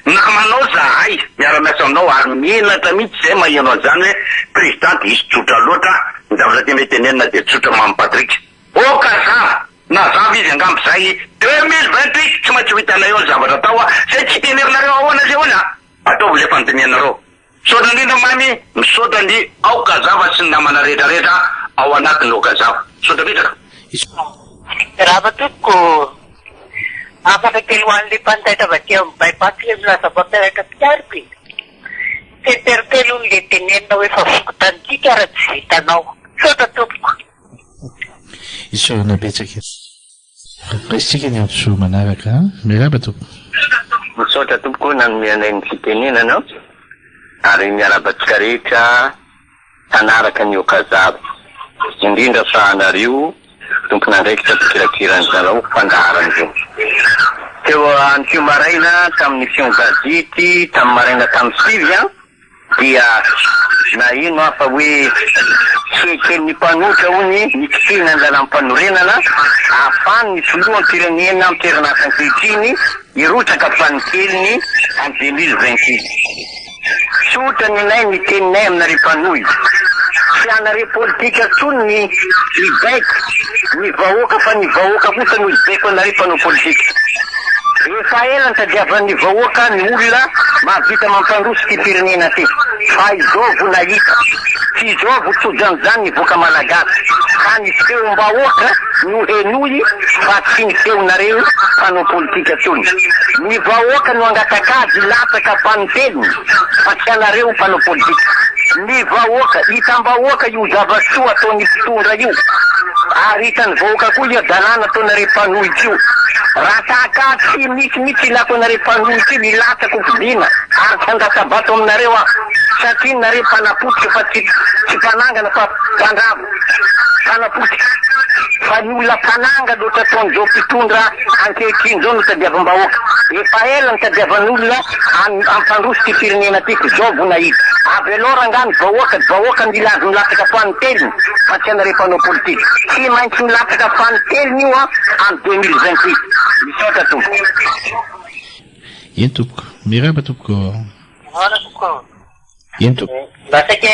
namanao zahay miara-miasa aminao ary mihinatra mihitsy zay mahianao zany hoe président de isy tsotra loatra ny zavatra ty metenenina de tsotra mamy Patrick okaza nazava izy angambo zay 2028 tsy maintsy ho hitanay eo ny zavatra atao zay tsy tenerinareo ahoana zay hoana ataovy le fanontanianareo misaotra indrindra mamy misaotra ny aokazava sy ny namana rehetrarehetra ao anatiny aokazava misaotra bitraka raha toko afaka kelo an'le mpantaitra avy aty amin'ny bypass le milaza mpampiaraka piariko teteritelo le tenenina hoe fa fokotantika raha tsy vitanao misaotra tompoko isaorana betsaka resitsika ny antso manaraka miaraba tompo misaotra tompoko nanomeanay ny fitenena anao ary miarabatsika rehetra tanaraka ny okazava indrindra fa anareo tompon'andraikitra pikirakiran'zareo fandaharan'ireo teo an'tio maraina tamin'ny fion gazety tamin'ny maraina tamin'ny sivy dia na ino fa hoe keken'ny mpanotra hony nikisina ny lala mpanorenana ahafany ny filohan'ny firenena amin'ny toerana ankehitriny hirotsaka fanikeliny amin'ny 2028 sotra ny nay ny teninay aminareo mpanohy fianareo politika tsony ny baiko ny vahoaka fa ny vahoaka kosa no ibaiko anareo mpanao politika efa ela ny tadiavan'ny vahoaka ny olona mahavita mampandroso ty firenena ty fa izao vo nahita tsy izao vo tsojan'izany ny voaka malagasy ka ny feom-bahoaka no henoy fa tsy ny feonareo mpanao politika tsony ny vahoaka no angatakady latsaka mpaniteliny fa tsy anareo mpanao politika ny vahoaka hitam-bahoaka io zava-soa ataony mpitondra io ary hitany vahoaka koa io dalàna ataonareo mpanohitsy io raha tahaka tsy mitsy ilako anareo mpanohitsy io milatsako vidina ary tsy andatabato aminareo satria nareo mpanapotika fa tsy mpanangana fa mpandravo mpanapotika fa ny olona mpananga loatra ataon'izao mpitondra ankehitriny zao no tadiavam-bahoaka efa ela ny tadiavan'olona ampandroso ty firenena tiky zao vo nahita avy aloha rangany vahoaka milazy milatsaka faniteliny fa tsy anareo mpanao politika tsy maintsy milatsaka faniteliny io amin'ny 2028 misaotra tompoko eny tompoko miraba tompoko eny tompoko mba saika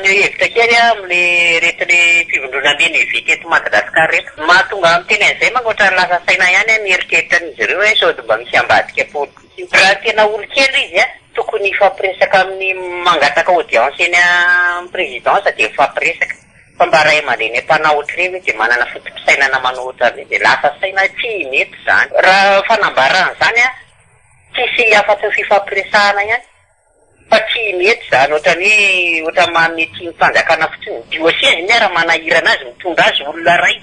ny hevitra kely amin'ny retiny fivondronameny evika eto Madagasikara reto mahatonga amin'ny teny an'izay mangoatra lasa saina ihany mieritreritra n'izy ireo hoe sao de mba misy ambadika politika raha tena olo kely izy tokony ifampiresaka amin'ny mangataka audience eny amin'ny présidence de ifampiresaka fa mba ray aman-dreny mpanao otriny de manana fotom-pisainana manao otrany de lasa saina tsy mety zany raha fanambaran'izany tsisy afa-tsy ny fifampiresahana ihany fa tsy mety zany ohatrany ohatra mamety mpanjakana fotsiny diosy ny raha manahirana azy mitondra azy olona ray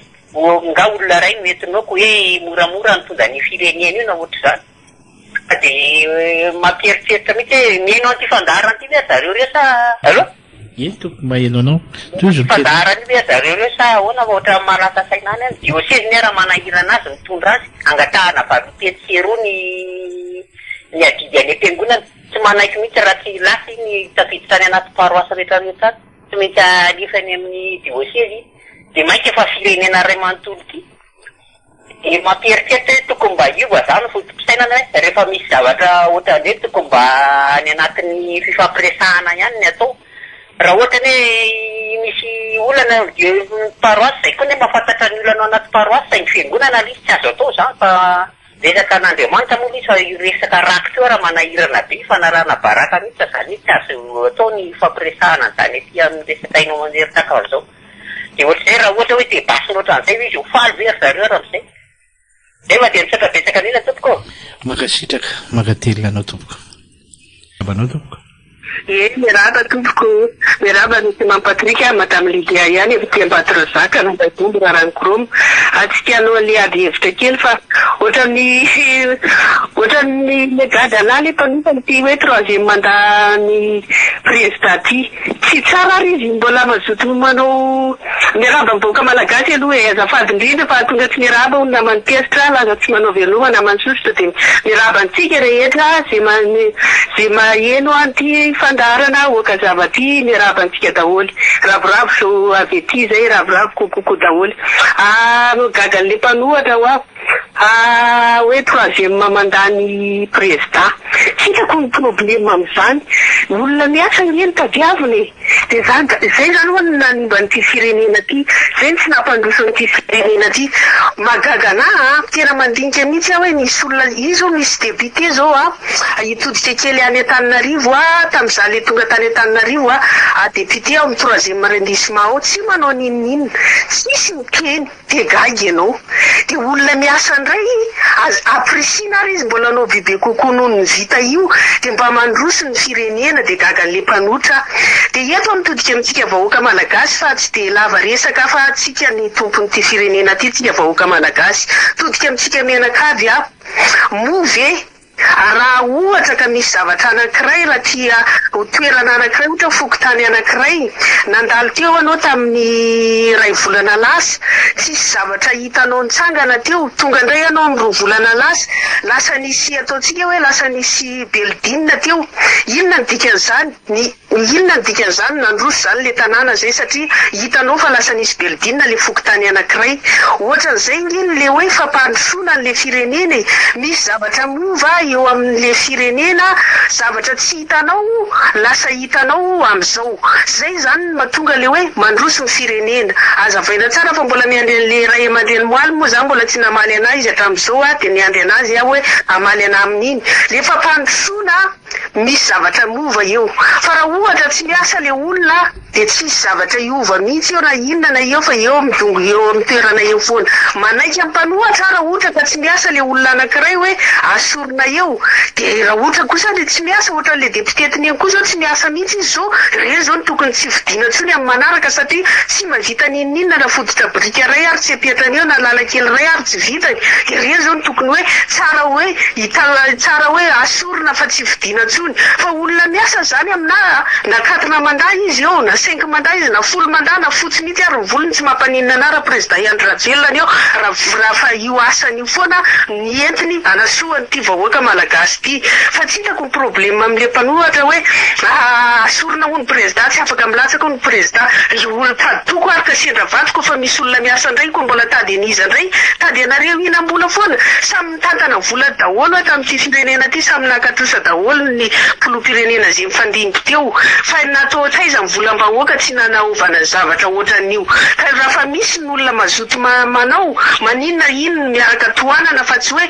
nga olona ray metinoko hoe moramora nitonda ny firenena io na ohatra zany de mampieritreritra mihitsy mino anty fandaharana ty ve zareo reo sa aloha eny tompo maheno anao toujours fandaharana io ve zareo reo sa ahoana fa ohatra malasa sainany any diosy ny raha manahirana azy mitondra azy angatahana vavitetseroa ny adidy any am-piangonana tsy manaiky mihitsy raha tsy lasy ny tafiditra any anaty paroasy rehetrarehetra tsy mety alifany amin'ny diosy de mainka efa firenena ray manontolo ty de mampieritreritra tokony mba iova zany fotom-pisainana hoe rehefa misy zavatra ohatran'le tokony mba any anatin'ny fifampiresahana ihany ny atao raha ohatrany hoe misy olana paroasy zay koa ne mahafantatra ny olana anaty paroasy saingy fiangonana lisy tsy azo atao zany fa resaka n'Andriamanitra moa misy fa resaka rakitra eo raha manahirana be fanarahana baraka mihitsy zany tsy azo atao ny fampiresahana zany ety amin'ny resaka ino maneritaka zao de ohatr'izay raha ohatra hoe te basy loatra an'izay izy ho faly very zareo raha am'izay zay ma de misaotra betsaka an'ila tompoko makasitraka makatelina anao tompoko abanao tompoko Miarahaba tompoko. Miarahaba misy mampatrika Madame Lydia ihany efa tia Ambatondrazaka na Mbaibomby Rarankoroma. Atsika anao le ady hevitra kely fa ohatran'ny legada laly mpanosany ty hoe troisième mandat ny président ty. Tsy tsara ary izy mbola mazoto manao miarahaba mivoaka malagasy aloha azafady indrindra fa tonga tsy miarahaba olona manotesitra laza tsy manao veloma na mansosotra dia miarahaba antsika rehetra zay maheno anty fandarana oka zava-ty miarahaba antsika daholy ravoravo so avy ety zay ravoravo kokoko daholy gagan'le mpanohatra hoe troisième mandany président hitako ny problème amin'izany olona miasa ngeny tadiaviny dia zay zany hoe nanimba n'ity firenena ty zay ny tsy nampandroso n'ity firenena ty magagana tena mandinika mihitsy hoe nisy olona izo misy député zao hitodika kely any Antananarivo tamin'izaho le tonga tany Antananarivo député ao amin'ny troisième arrondissement ao tsy manao ninonina tsisy mikeny dia gagy ianao dia olona miasa ndray apréciena ary izy mbola anao bebe kokoa noho ny vita io dia mba mandroso ny firenena dia gagan'le mpanotra dia eto mitodika amintsika vahoaka malagasy fa tsy dia lava resaka fa tsika ny tompon'ity firenena ty tsika vahoaka malagasy todika amintsika mianakavy move raha ohatra ka misy zavatra anankiray raha tia toerana anankiray ohatra fokotany anankiray nandalo teo anao tamin'ny ray volana lasa tsisy zavatra hitanao nitsangana teo tonga indray anao amin'ny roa volana lasa nisy ataontsika hoe lasa nisy beldinina teo inona ny dikan'izany inona ny dikan'izany nandroso zany le tanàna zay satria hitanao fa lasa nisy beldinina le fokotany anankiray ohatran'izay ngeny le hoe fampandrosoana n'le firenena misy zavatra mova eo amin'le firenena zavatra tsy hitanao lasa hitanao amin'izao zay zany mahatonga le hoe mandroso ny firenena azavaina tsara fa mbola miandry an'le ray aman-dreny moaly moa zany mbola tsy namaly anazy hatramin'izao dia niandry anazy hoe amaly ana amin'iny le fampandrosoana misy zavatra mova eo fa raha ohatra tsy miasa le olona dia tsisy zavatra iova mihitsy eo na inona na eo fa eo midongo eo amin'ny toerana eo foana manaiky amin'ny mpanohatra raha ohatra ka tsy miasa le olona anankiray hoe asorina eo dia raha ohatra kosa le tsy miasa ohatra le député-tiny eny koa zao tsy miasa mihitsy izy zao reny zao ny tokony tsy vidiana ntsony amin'ny manaraka satria tsy mavita ninonina na fototra brika ray ary tsy apetrany eo na lalakely ray ary tsy vita dia reny zao ny tokony hoe tsara hoe asorina fa tsy vidiana ntsony fa olona miasa zany amina na 4 mandat izy eo na 5 mandat izy na 10 mandat na fotsy mihitsy ary ny volony tsy mampaninona anara président Andry Rajoelina eo raha fa io asany io foana ny entiny anasoany ty vahoaka malagasy ty fa tsy hitako ny problème amin'le mpanohatra hoe asorina ho ny président tsy afaka milatsaka ho ny président olo taditoko araka sendra vatoko fa misy olona miasa ndray koa mbola tady aniza ndray tady anareo inam-bola foana samy mitantana vola daholo tamin'ity firenena ty samy nakatrosa daholo ny pilo-pirenena zay mifandimby teo fa natao taiza ny volam-bahoaka tsy nanaovana zavatra ohatran'io ka raha fa misy ny olona mazoto manao maninona ino miaraka toanana fa tsy hoe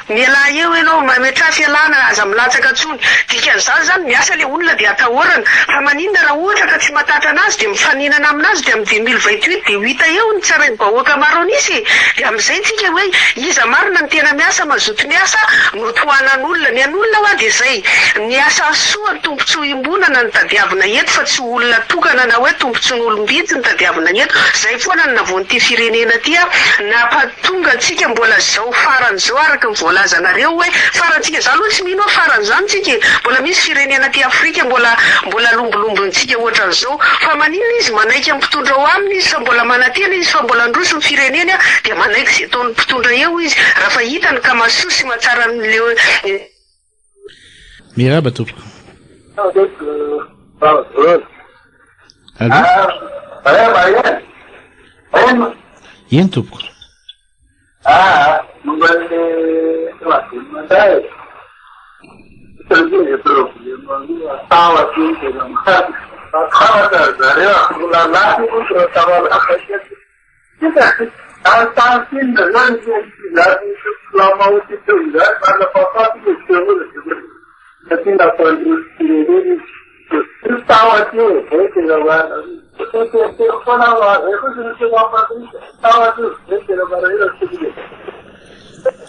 miala eo ianao mametra fialana aza milatsaka ntsony dikan'izany zany miasa le olona dia atahorana fa maninona raha ohatra ka tsy matatra anazy dia mifaninana aminazy dia amin'ny 2028 dia hita eo ny tsara ny vahoaka maro anisy dia amin'izay tsika hoe iza marina ny tena miasa mazoto miasa no toanan'olona ny an'olona hoa dia zay niasa soa ny tompontsoa imbonana ny tadiavina eto fa tsy olona tokana na hoe tompontsoa olombitsy ny tadiavina eto zay foana ny navon'ity firenena ty nampatonga antsika mbola zao faran'izao araka ny voalazanareo hoe farantsika zany aloha tsy mino faran'izany tsika mbola misy firenena ty Afrika mbola lombolombontsika ohatran'izao fa maninona izy manaiky amin'ny mpitondra ao aminy izy fa mbola manatena izy fa mbola androso ny firenena dia manaiky zay ataon'ny mpitondra eo izy raha fa hitany ka masosy matsara n'le Miraba tompoko. Ino tompoko?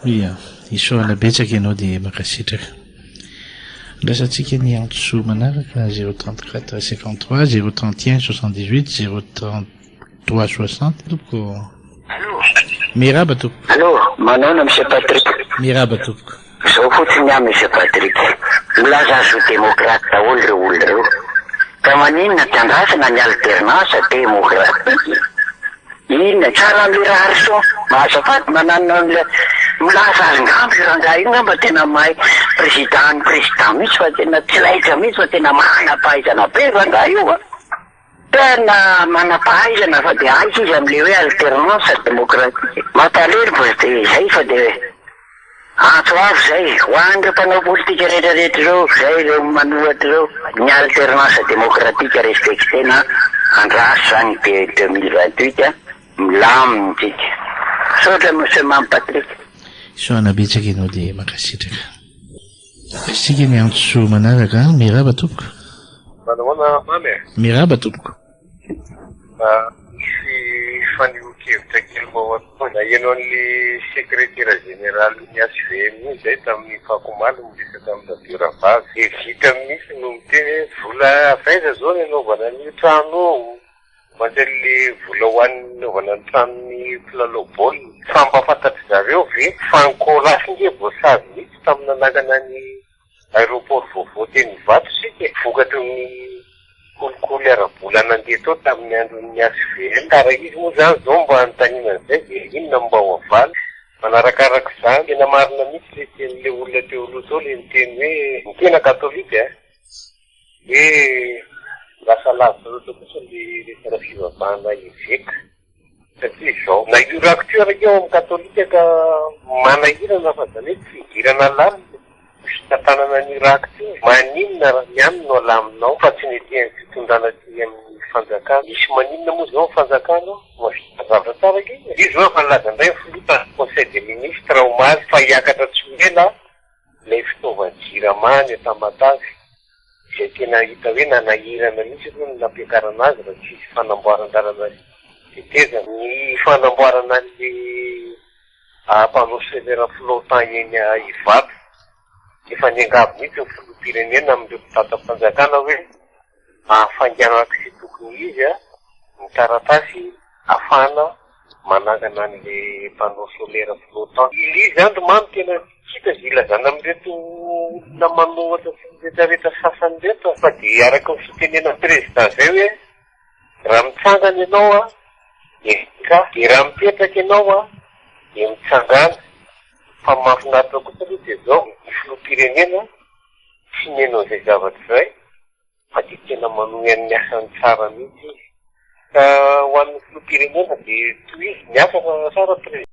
Ia, isoana betsaka ianao dia makasitraka. Lasantsika ny antsoa manaraka 034 53 031 78 033 60 tompoko. Miraba tompoko. Allô, manona Monsieur Patrick. Miraba tompoko. Zao fotsiny ihany Monsieur Patrick. Milaza azo démocrate daholo reo olona reo. Ka maninona tiandrasana ny alternance démocrate. Inona tsara amin'ny raha riso. Mahazafady manana an'ilay milaza azy ngambo rangahy io ngamba tena mahay président mihitsy fa tena tsy laitra mihitsy fa tena manam-pahaizana be rangahy io a. Tena manam-pahaizana fa dia aiza izy amin'ilay hoe alternance démocratique. Mampalahelo fa dia izay fa dia antso avy zay ho an'ireo mpanao politika rehetrarehetra reo zay ireo manohatra reo ny alternance démocratique respectena andraso zany de 2028 milaminy tsika. Saotra Monsieur Mam Patrick. Soana betsaka ianao dia makasitraka. Sika ny antsoa manaraka miraba tompoko. Manahona mamy. Miraba tompoko. Misy fanehon-kevitra kely mao na ianao an'le secrétaire général ny ASVM zay tamin'ny fahakomaly miresaka amin'ny Daviravavy. Dia vita mihitsy no miteny vola faiza zao ny anaovana ny trano manjary vola hoan'ny naovana ny tranon'ny mpilalao baolina. Fampafantatra zareo ve fankolasy nge voasavy mihitsy tamin'ny nanangana ny aéroport vaovao teny Vato sika vokatry ny kolikoly ara-bola nandeha tao tamin'ny andron'ny ASVM. Karaha izy moa zany zao mba anontaniana an'izay dia inona mba ho avaly. Manarakaraka izany tena marina mihitsy le tenin'le olona teo aloha zao le miteny hoe ny tena katolika hoe lasa lavitra loatra kosa le resaka fivavahana eveka. Satria izao na io rakoteo araka eo amin'ny katolika ka manahirana fa zany hoe fidirana lalina fitantanana ny rakoteo. Maninona ihany no alaminao fa tsy netian'ny fitondrana ty amin'ny fanjakana. Misy maninona moa zao fanjakana mavita zavatra tsara kely. Izy zao fa nilaza indray folopa conseil des ministres omazy fa hiakatra tsy mela ilay fitaovan-jiramany Tamatavy. Izay tena hita hoe nanahirana mihitsy aloha ny nampiakarana azy raha tsisy fanamboaran-dalana teteza. Ny fanamboarana an'le mpanao solaire flottant eny Ivato efa niangavy mihitsy ny filoham-pirenena amin'ireo mpitata-panjakana hoe afanganaka sy tokony izy ny taratasy afana manangana an'le mpanao solaire flottant. Izy zany mamy tena hita ilazana amin'reto olona manohatra rehetrarehetra sasany reto fa dia araka ny fitenenan'ny président zay hoe raha mitsangana ianao dia ka dia raha mipetraka ianao dia mitsangana. Fa mahafinaritra kosa aloha dia zao ny filoham-pirenena tsy nenao izay zavatra izay fa dia tena manohy amin'ny asany tsara mihitsy izy. Ka ho an'ny filoham-pirenena dia toy izy miasa fa tsara président.